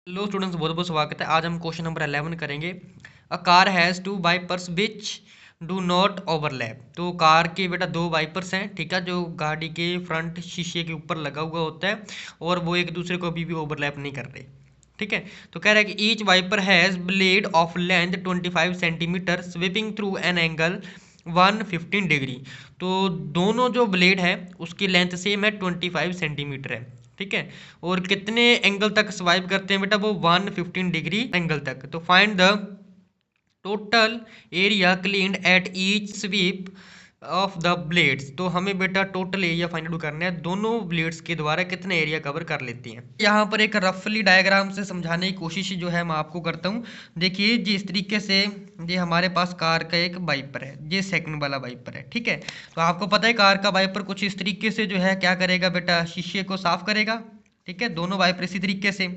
Hello students, बहुत बहुत स्वागत है। आज हम क्वेश्चन नंबर 11 करेंगे। A car has two wipers which do not overlap. तो कार के बेटा दो वाइपर्स हैं, ठीक है, जो गाड़ी के फ्रंट शीशे के ऊपर लगा हुआ होता है और वो एक दूसरे को अभी भी ओवरलैप नहीं कर रहे। ठीक है, तो कह रहा है कि each wiper has blade of length 25 centimetre sweeping through an angle 115 degree. तो दोनों जो ब्लेड है उसकी लेंथ सेम है, 25 सेंटीमीटर है। ठीक है, और कितने एंगल तक स्वाइप करते हैं बेटा, वो 115 डिग्री एंगल तक। तो find the total area cleaned at each sweep of the blades. तो हमें बेटा टोटल एरिया फाइंड आउट करना है, दोनों ब्लेड्स के द्वारा कितने एरिया कवर कर लेती हैं। यहाँ पर एक रफली डायग्राम से समझाने की कोशिश जो है मैं आपको करता हूँ। देखिए जिस तरीके से ये हमारे पास कार का एक वाइपर है, ये सेकंड वाला वाइपर है। ठीक है, तो आपको पता है कार का वाइपर कुछ इस तरीके से जो है क्या करेगा बेटा, शीशे को साफ करेगा। ठीक है, दोनों वाइपर इसी तरीके से।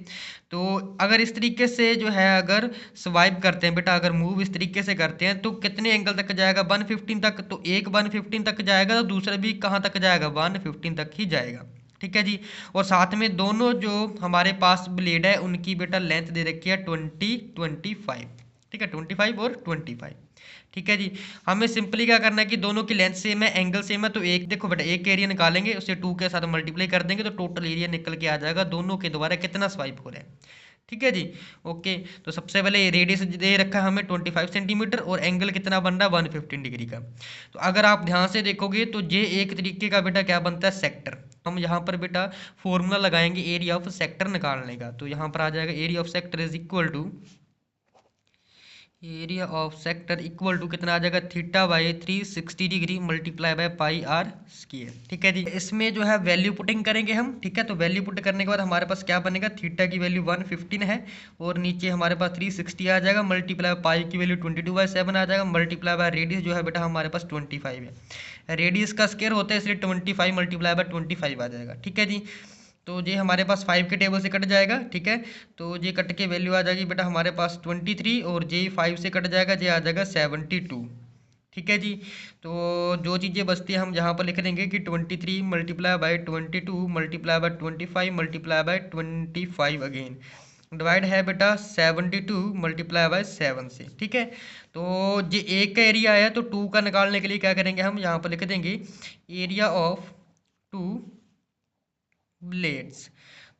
तो अगर इस तरीके से जो है अगर स्वाइप करते हैं बेटा, अगर मूव इस तरीके से करते हैं तो कितने एंगल तक जाएगा, 115 तक। तो एक 115 तक जाएगा तो दूसरा भी कहाँ तक जाएगा, 115 तक ही जाएगा। ठीक है जी, और साथ में दोनों जो हमारे पास ब्लेड है उनकी बेटा लेंथ दे रखी है 25। ठीक है, 25 और 25। ठीक है जी, हमें सिंपली क्या करना है कि दोनों की लेंथ सेम है, एंगल सेम है, तो एक देखो बेटा एक एरिया निकालेंगे, उसे 2 के साथ मल्टीप्लाई कर देंगे तो टोटल एरिया निकल के आ जाएगा दोनों के द्वारा कितना स्वाइप हो रहा है। ठीक है जी, ओके। तो सबसे पहले रेडियस दे रखा है हमें 25 सेंटीमीटर और एंगल कितना बन रहा है 115 डिग्री का। तो अगर आप ध्यान से देखोगे तो ये एक तरीके का बेटा क्या बनता है, सेक्टर। हम यहाँ पर बेटा फॉर्मूला लगाएंगे एरिया ऑफ सेक्टर निकालने का। तो यहाँ पर आ जाएगा area of sector is equal to area of sector equal to कितना आ जाएगा, theta by 360 degree multiply by pi r square. ठीक है जी, इसमें जो है वैल्यू पुटिंग करेंगे हम। ठीक है, तो वैल्यू पुट करने के बाद हमारे पास क्या बनेगा, थीटा की वैल्यू 115 है और नीचे हमारे पास 360 आ जाएगा, मल्टीप्लाई पाई की वैल्यू 22/7 आ जाएगा, मल्टीप्लाई बाय रेडियस जो है बेटा हमारे पास 25 है। रेडियस का स्क्वायर होता है इसलिए 25 मल्टीप्लाई बाय 25 आ जाएगा। ठीक है जी, तो ये हमारे पास 5 के टेबल से कट जाएगा। ठीक है, तो ये कट के वैल्यू आ जाएगी बेटा हमारे पास 23 और जे 5 से कट जाएगा, ये आ जाएगा 72। ठीक है जी, तो जो चीज़ें बचती है हम यहाँ पर लिख देंगे कि 23 multiply by 22 multiply by 25 multiply by 25 again divide है बेटा 72 मल्टीप्लाई बाय 7 से। ठीक है, तो ये एक का एरिया है, तो 2 का निकालने के लिए क्या करेंगे, हम यहाँ पर लिख देंगे एरिया ऑफ 2 ब्लेड्स।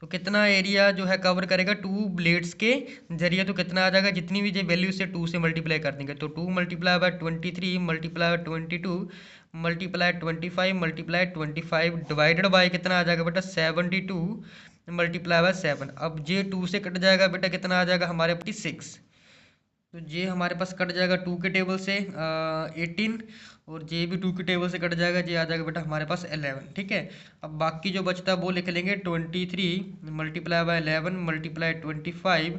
तो कितना एरिया जो है कवर करेगा 2 ब्लेड्स के जरिए, तो कितना आ जाएगा, जितनी भी जो वैल्यू से 2 से मल्टीप्लाई कर देंगे तो 2 multiply by 23 multiply bye 22 multiply 25 multiply 25 divided by कितना आ जाएगा बेटा 72 मल्टीप्लाई बाय 7। अब जे 2 से कट जाएगा बेटा कितना आ जाएगा हमारे 6। तो जे हमारे पास कट जाएगा 2 के टेबल से 18 और जे भी 2 के टेबल से कट जाएगा, जे आ जाएगा बेटा हमारे पास 11। ठीक है, अब बाकी जो बचता है वो लिख लेंगे 23 multiply by 11 multiply 25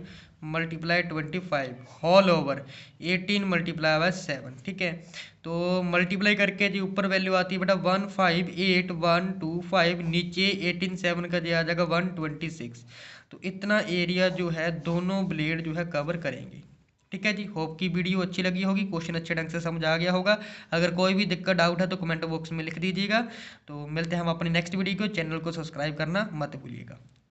multiply 25 whole over 18 multiply by 7। ठीक है, तो मल्टीप्लाई करके जो ऊपर वैल्यू आती है बेटा 158125, नीचे 18 7 का जो आ जाएगा 126। तो इतना एरिया जो है दोनों ब्लेड जो है कवर करेंगे। ठीक है जी, होप की वीडियो अच्छी लगी होगी, क्वेश्चन अच्छे ढंग से समझ आ गया होगा। अगर कोई भी दिक्कत डाउट है तो कमेंट बॉक्स में लिख दीजिएगा। तो मिलते हैं हम अपनी नेक्स्ट वीडियो को, चैनल को सब्सक्राइब करना मत भूलिएगा।